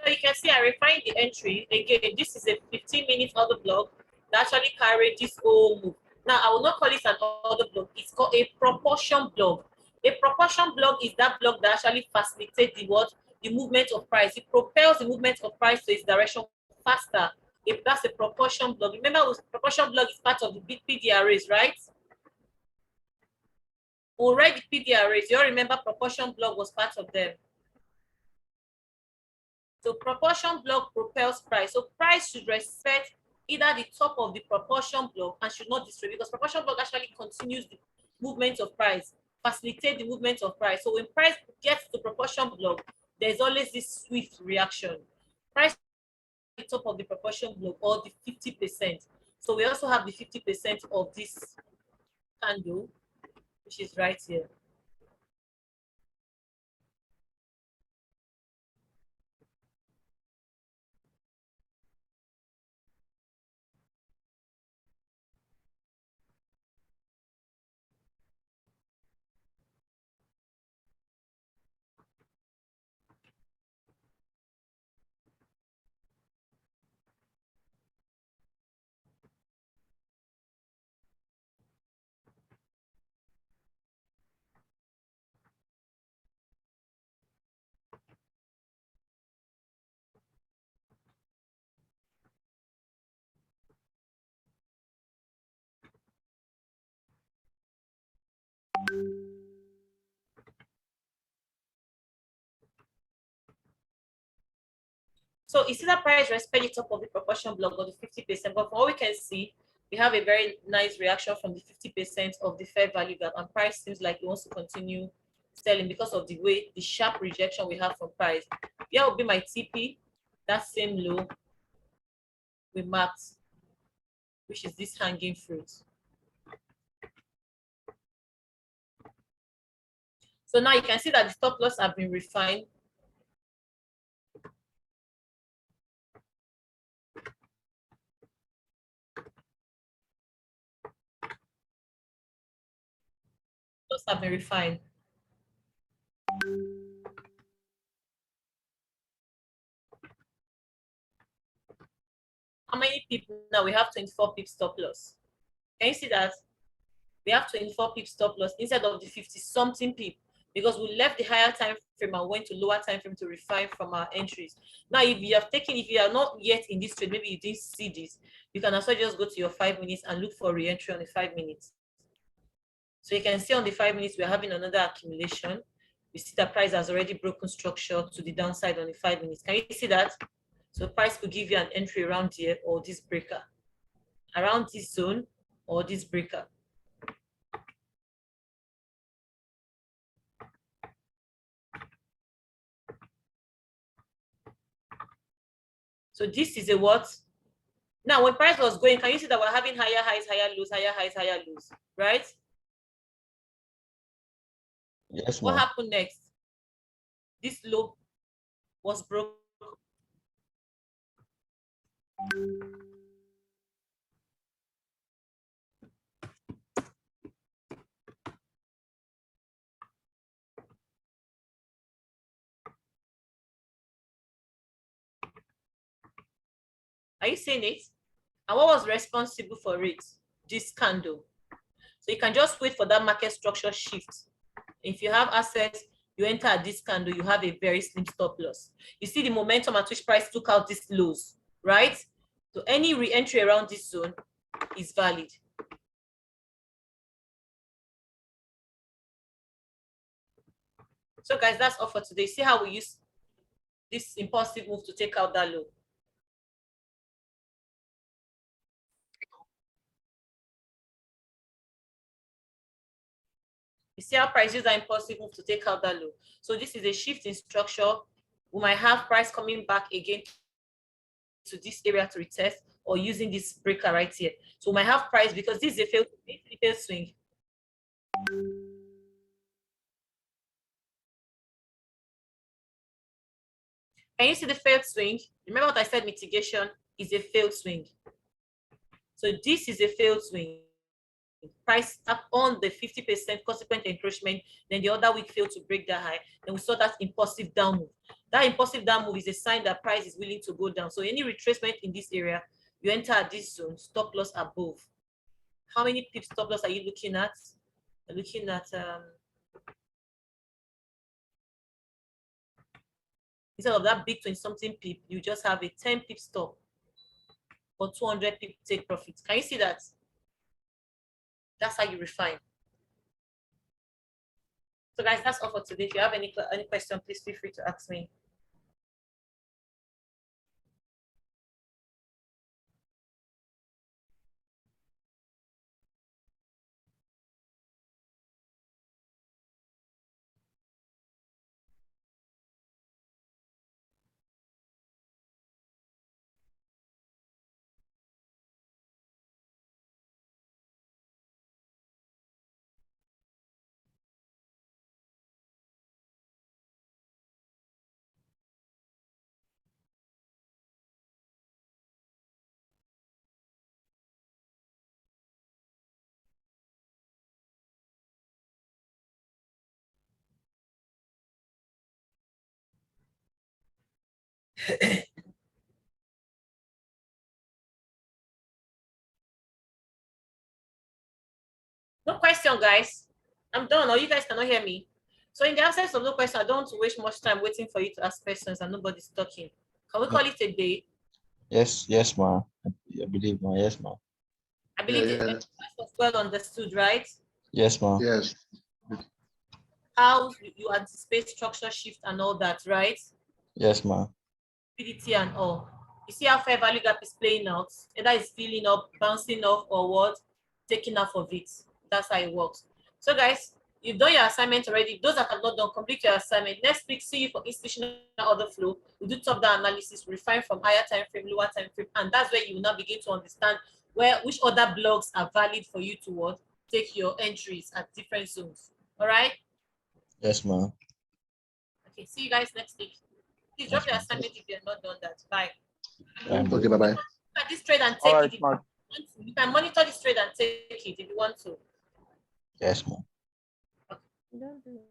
So you can see I refined the entry. Again, this is a 15-minute order block that actually carried this whole move. Now, I will not call it an order block. It's called a proportion block. A proportion block is that block that actually facilitates the what? The movement of price. It propels the movement of price to its direction faster. If that's a proportion block. Remember, proportion block is part of the big PDRAs, right? Already PDRAs, you all remember proportion block was part of them. So proportion block propels price. So price should respect either the top of the proportion block and should not destroy, because proportion block actually continues the movement of price, facilitate the movement of price. So when price gets to proportion block, there's always this swift reaction. Price at the top of the proportion block or the 50%. So we also have the 50% of this candle, which is right here. So it's either price respect the top of the proportion block or the 50%. But from what we can see, we have a very nice reaction from the 50% of the fair value gap, and price seems like it wants to continue selling because of the way the sharp rejection we have from price. Here will be my TP, that same low we marked, which is this hanging fruit. So now you can see that the stop loss have been refined. Loss have been refined. How many people now? We have 24 pips stop loss. Can you see that? We have 24 pip stop loss instead of the 50 something pip, because we left the higher time frame and went to lower time frame to refine from our entries. Now, if you are not yet in this trade, maybe you didn't see this, you can also just go to your 5 minutes and look for re-entry on the 5 minutes. So you can see on the 5 minutes, we're having another accumulation. We see that price has already broken structure to the downside on the 5 minutes. Can you see that? So price could give you an entry around here or this breaker, around this zone or this breaker. So this is a what? Now, when price was going, can you see that we're having higher highs, higher lows, higher highs, higher lows, right? Yes, What ma'am. happened next? This low was broken. Are you seeing it? And what was responsible for it? This candle. So you can just wait for that market structure shift. If you have assets, you enter at this candle, you have a very slim stop loss. You see the momentum at which price took out these lows, right? So any re-entry around this zone is valid. So guys, that's all for today. See how we use this impulsive move to take out that low. You see how prices are impulsive move to take out that low. So this is a shift in structure. We might have price coming back again to this area to retest, or using this breaker right here. So we might have price, because this is a failed swing. Can you see the failed swing? Remember what I said, mitigation is a failed swing. So this is a failed swing. Price up on the 50% consequent encroachment, then the other week failed to break that high. Then we saw that impulsive down move. That impulsive down move is a sign that price is willing to go down. So any retracement in this area, you enter at this zone, stop loss above. How many pips stop loss are you looking at? You're looking at instead of that big 20 something pip, you just have a 10 pip stop or 200 pip take profit. Can you see that? That's how you refine. So guys, that's all for today. If you have any question, please feel free to ask me. No question, guys. I'm done, or you guys cannot hear me. So in the absence of no question, I don't want to waste much time waiting for you to ask questions and nobody's talking. Can we call it a day? Yes, ma. I believe, ma. Yes, ma. I believe Yeah, the class was well understood, right? Yes, ma. yes. How you anticipate structure shift and all that, right? Yes, ma. PDT and all. You see how fair value gap is playing out? Either it's filling up, bouncing off, or what? Taking off of it. That's how it works. So guys, you've done your assignment already. Those that have not done, complete your assignment. Next week, see you for institutional order flow. We do top-down analysis, refine from higher time frame, lower time frame, and that's where you will now begin to understand which other blocks are valid for you to what? Take your entries at different zones. All right? Yes, ma. Okay, see you guys next week. Please drop your assignment if you have not done that. Bye. Okay, bye-bye. Look at this trade and All take right, it if you want to. You can monitor this trade and take it if you want to. Yes, ma. Okay.